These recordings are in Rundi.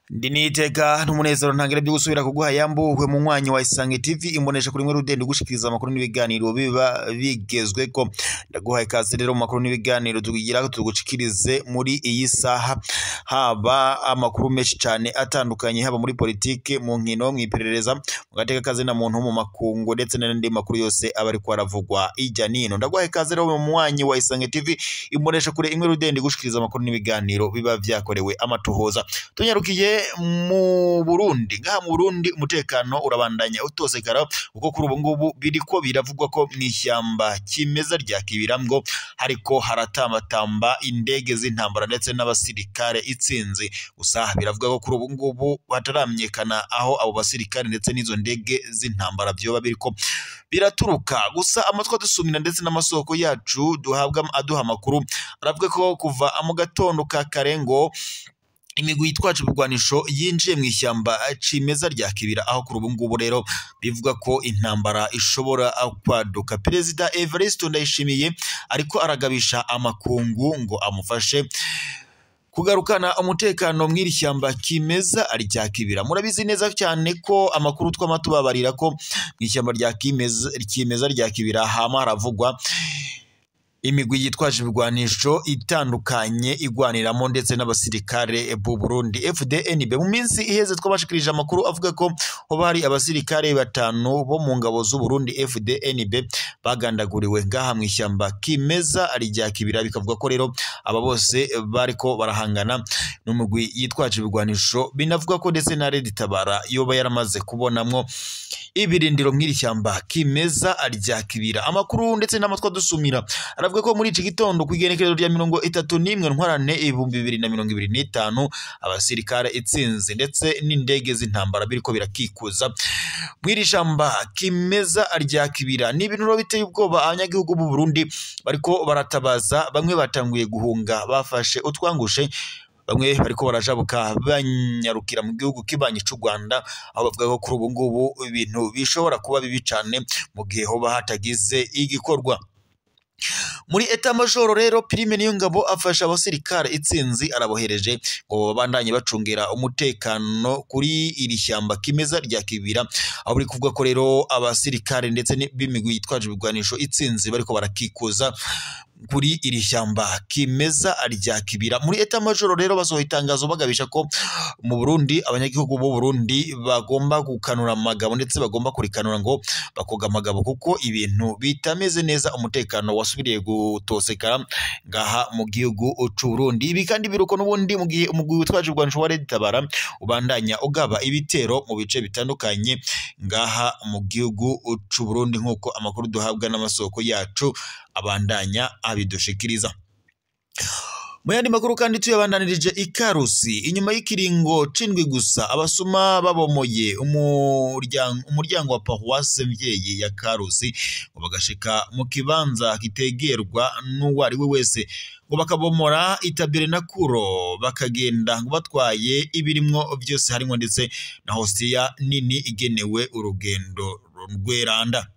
Ndiniteka n'umunezero ntangire byo gusubira kuguha yambuwe mu mwanyi wa Isange TV imbonesha kuri mwe rudende gushikiriza amakuru n'ibiganiro biba bigezwe ko ndaguha ikaze rero mu makuru n'ibiganiro tugira tugushikirize muri iyi saha haba amakuru menshi cyane atandukanye haba muri politike mu nkino mwiperereza mu gateka kaze na muntu mu makungu ndetse n'andi makuru yose aba ari kwaravugwa ijya nino ndaguha ikaze rero mu mwanyi wa Isange TV imbonesha kuri imwe rudende gushikiriza amakuru n'ibiganiro biba vyakorewe amatuhoza tunyarukiye mu Burundi ngaha mu Burundi umutekano urabandanya utosekara uko kuri ubu ngubu biriko biravugwa ko mwishyamba kimeza rya Kibiramgo hariko haratambatamba indege z'intambara ndetse n'abasirikare itsinzi gusa biravuga ko kuri ubu ngubu bataramyekana aho abo basirikare ndetse n'izo ndege z'intambara byoba biriko biraturuka gusa amatwa dusumira ndetse n'amasoko yacu duhabwa aduha makuru aravuga ko kuva mu gatondo ka Karengo imigwi yitwaje ubugwanisho yinjiye mu ishyamba cimeza rya Kibira aho kuri ubu ngubu rero bivuga ko intambara ishobora kwaduka. Perezida Evariste Ndayishimiye ariko aragabisha amakungu ngo amufashe kugarukana umutekano mw'iri shyamba kimeza ari rya Kibira. Murabizi neza cyane ko amakuru twamatubabarira ko mw'ishyamba rya kimeza rya Kibira hama haravugwa imigwi yitwaje ibigwanisho itandukanye igwaniramo ndetse n'abasirikare b'u Burundi FDNB. Mu minsi iheze twabashikirije amakuru avuga ko hoba hari abasirikare batanu bo mu ngabo z'u Burundi FDNB bagandaguriwe ngaha mu ishyamba kimeza ari rya Kibira, bikavuga ko rero aba bose bariko barahangana n'umugwi yitwaje ibigwanisho, binavuga ko ndetse na Red Tabara yoba yaramaze kubonamwo ibirindiro mw'iri shyamba kimeza ari rya Kibira. Amakuru ndetse n'amatwa dusumira aravuga ko muri iki gitondo ku igenekerezo rya 31 ntwarane 2025 abasirikare itsinzi ndetse n'indege z'intambara biriko birakikuza mw'iri shyamba kimeza rya Kibira. Ni ibintu biteye ubwoba abanyagihugu b'u Burundi bariko baratabaza, bamwe batanguye guhunga bafashe utwangushe, bamwe bariko barajabuka banyarukira mu gihugu kibanyi cy'u Rwanda aho bavuga ko kuri ubu ngubu ibintu bishobora kuba bibi cyane mu gihe hoba hatagize igikorwa. Muri eta majoro rero Prime Niyongabo afasha abasirikare itsinzi arabohereje ngo babandanye bacungera umutekano kuri iri shyamba kimeza rya Kibira, aho buri kuvuga ko rero abasirikare ndetse n'ibimigwi yitwaje ibigwanisho itsinzi bariko barakikuza kuri iri shyamba kimeza rya Kibira. Muri eta majoro rero basohoye itangazo bagabisha ko mu Burundi abanyagihugu b'u Burundi bagomba gukanura amagabo ndetse bagomba kurikanura ngo bakoga amagabo kuko ibintu bitameze neza, umutekano wasubiriye gutosekara ngaha mu gihugu cy'u Burundi. Ibi kandi biruko n'ubundi mu gihe umugwi witwaje ubwanisho wa Red Tabara ubandanya ugaba ibitero mu bice bitandukanye ngaha mu gihugu cy'u Burundi nk'uko amakuru duhabwa n'amasoko yacu abandanya abidushikiriza. Mu yandi makuru kandi tuyabandanirije ikarusi inyuma y'ikiringo cindwi gusa abasuma babomoye umuryango wa Paroisse Mvyeyi ya Karusi ngo bagashika mu kibanza kitegerwa n'uwari we wese ngo bakabomora itabire na kuro bakagenda ngo batwaye ibirimwo byose harimo ndetse na hostia nini igenewe urugendo rweranda.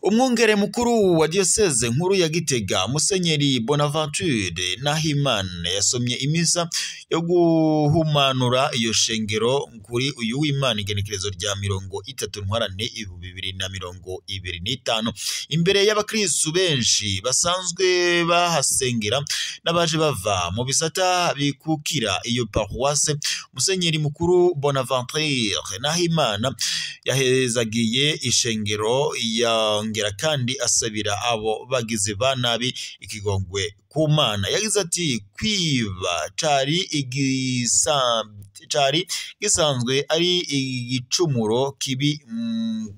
Umwungere mukuru wa diocese nkuru ya Gitega Musenyeri Bonaventure Nahimana yasomye imisa yo guhumanura iyo shengero kuri uyu w'Imana igenekerezo rya 30 ntwarane 2025 imbere y'abakristu benshi basanzwe bahasengera n'abaje bava mu bisata bikukira iyo paroisse. Musenyeri mukuru Bonaventure Nahimana yahezagiye ishengero yongera kandi asabira abo bagize banabi ikigongwe ku Mana. Yagize ati kwiba cari gisanzwe ari igicumuro kibi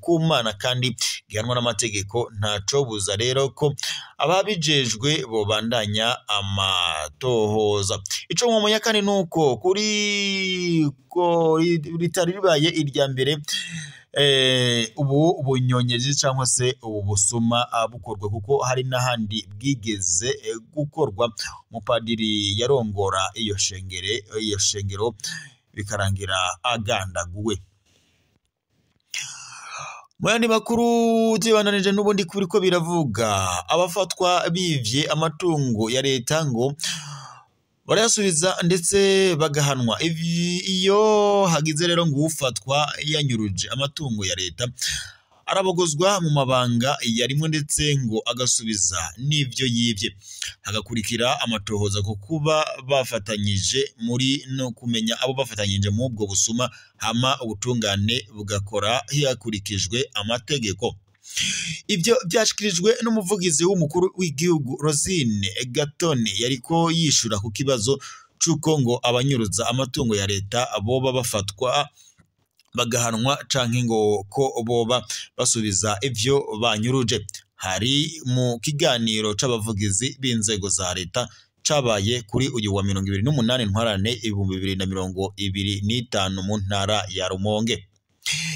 ku Mana kandi gihanwa n'amategeko, ntaco buza rero ko ababijejwe bobandanya amatohoza. Ico mu kandi nuko kuri ko ritari ribaye irya mbere ubu bunyonyezi cyangwa se ubu busuma bukorwa kuko hari n'ahandi bwigeze gukorwa. Umupadiri yarongora iyo shengero bikarangira agandaguwe. Mu yandi makuru tubananije n'ubundi kuriko biravuga abafatwa bivye amatungo ya leta ngo barayasubiza ndetse bagahanwa. Iyo hagize rero ngo ufatwa yanyuruje amatungo ya leta arabogozwa mu mabanga yarimwe ndetse ngo agasubiza n'ivyo yivye, hagakurikira amatohoza ko kuba bafatanyije muri no kumenya abo bafatanyije mu ubwo busuma, hama ubutungane bugakora hiyakurikijwe amategeko. Ibyo byashikirijwe n'umuvugizi w'umukuru w'igihugu Rosine Gatoni yariko yishura ku kibazo c'uko ngo abanyuruza amatungo ya leta boba bafatwa bagahanwa canke ngo ko boba basubiza ivyo banyuruje. Hari mu kiganiro c'abavugizi b'inzego za leta cabaye kuri uyu wa 28 Ntwarante 2025 mu ntara ya Rumonge.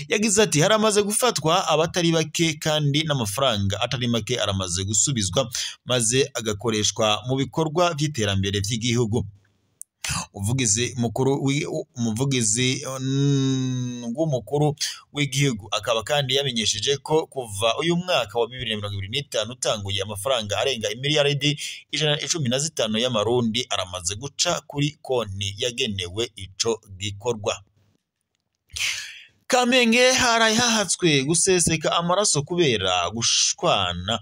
Yagize ati haramaze gufatwa abatari bake kandi n'amafaranga atari make aramaze gusubizwa maze agakoreshwa mu bikorwa by'iterambere by'igihugu. Umuvugizi w'umukuru w'igihugu akaba kandi yamenyesheje ko kuva uyu mwaka wa 2025 utanguye amafaranga arenga imiliyaridi 115 y'amarundi aramaze guca kuri konti yagenewe ico gikorwa. Kamenge haraye hahatswe guseseka amaraso kubera gushwana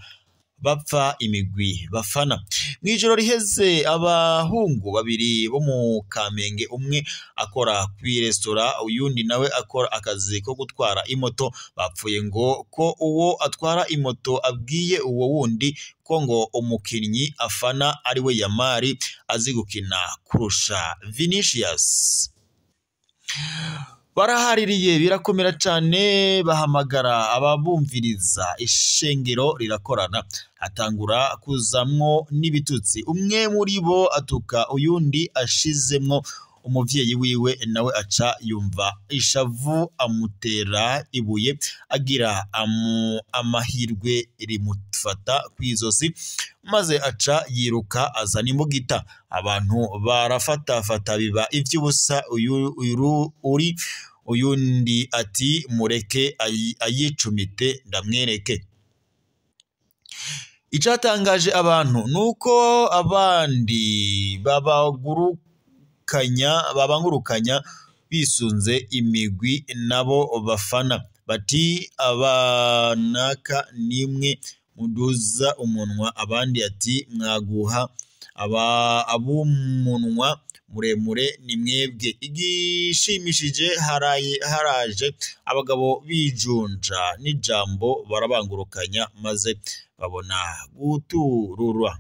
bapfa imigwi bafana. Mwijoro riheze abahungu babiri bo mu Kamenge, umwe akora kwi restaurant uyundi nawe akora akazi ko gutwara imoto, bapfuye ngo ko uwo atwara imoto abwiye uwo wundi ko ngo umukinyi afana ari we Yamari azi gukina kurusha Vinicius. Barahaririye birakomera cyane, bahamagara ababumviriza, ishengero rirakorana, atangura kuzamwo n'ibitutsi. Umwe muri bo atuka uyundi ashizemwo umuvyeyi wiwe, nawe aca yumva ishavu amutera ibuye agira amahirwe rimufata kwizosi maze aca yiruka azana imbugita. Abantu barafatafata biba ivy'ubusa. Uyundi ati mureke ayicumite ndamwereke. Icatangaje abantu nuko abandi babangurukanya bisunze imigwi nabo bafana, bati abanaka nimwe muduza umunwa, abandi ati mwaguha abumunwa muremure ni mwebwe. Igishimishije haraje abagabo bijunja n'ijambo barabangurukanya maze babona gutururwa.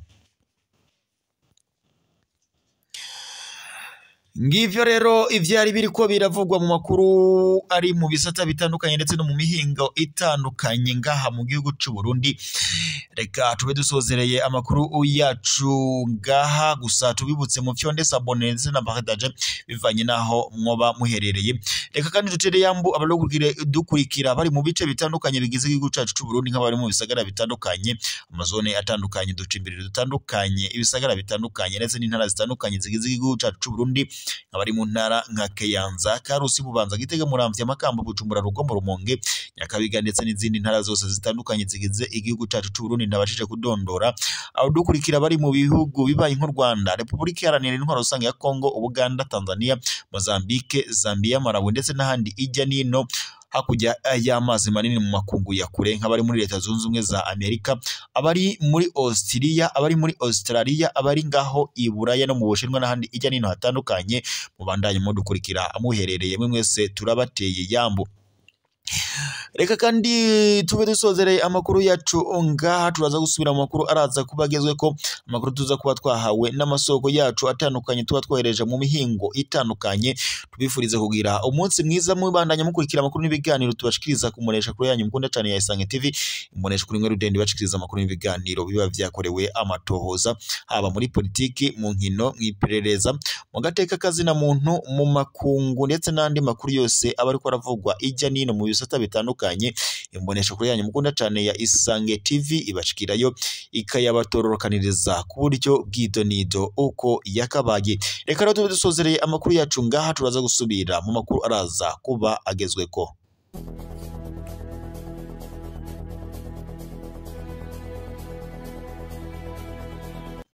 Ngivyo rero ivyari biriko biravugwa mu makuru ari mu bisata bitandukanye ndetse no mu mihingo itandukanye ngaha mu gihugu c'u Burundi. Reka tube dusozereye amakuru yacu ngaha, gusa tubibutse mu fyonde sabone ndetse na partage bivanye naho mwoba muherereye. Reka kandi dutere yambu abalogurikire dukurikira bari mu bice bitandukanye bigize igihugu cacu c'u Burundi, nk'abari mu bisagara bitandukanye, amazone atandukanye, ducimbiriro dutandukanye, ibisagara bitandukanye ndetse n'intara zitandukanye zigize igihugu cacu c'u Burundi, abari mu ntara nka Kayanza, Karusi, Bubanza, Gitega, Muramvya, Makamba, Bujumbura, Rugombo, Rumonge, Nyakabiga ndetse n'izindi ntara zose zitandukanye zigize igihugu cacu c'u Burundi ndabashije kudondora. Aho dukurikira bari mu bihugu bibaye nk'u Rwanda, Repubulika Iharanira Intwaro Rusange ya Kongo, Uganda, Tanzania, Mozambique, Zambia, Malawi ndetse n'ahandi ijya nino hakurya y'amazi manini mu makungu ya kure, nk'abari muri Leta Zunze Ubumwe za Amerika, abari muri Australia, abari muri Australia, abari ngaho i Buraya no mu Bushinwa n'ahandi ijya nino hatandukanye. Mubandanye mu dukurikira amuherereye mwese, turabateye yambu. Reka kandi tube dusozereye amakuru yacu ngaha, turaza gusubira mu makuru araza kubagezwe ko amakuru tuza kuba twahawe n'amasoko yacu atandukanye tuba twohereje mu mihingo itandukanye. Tubifurize kugira umunsi mwiza, mubandanye mukurikira amakuru n'ibiganiro tubashikiriza ku munesha kuri yanyu mukunda cyane ya Isange TV, umunesha kuri mwe Rudende bashikiriza amakuru n'ibiganiro biba vyakorewe amatohoza, haba muri politiki, mu nkino, mw'iperereza, mu gateka kazi na muntu, mu makungu ndetse n'andi makuru yose aba ariko aravugwa ijya nino mu bisata bitandukanye. Imbonesha kuri yanyu mukunda cyane ya Isange TV ibashikirayo ikayabatororokaniriza ku buryo bw'idonido uko yakabaye. Reka rero tube dusozereye amakuru yacu ngaha, turaza gusubira mu makuru araza kuba agezweko.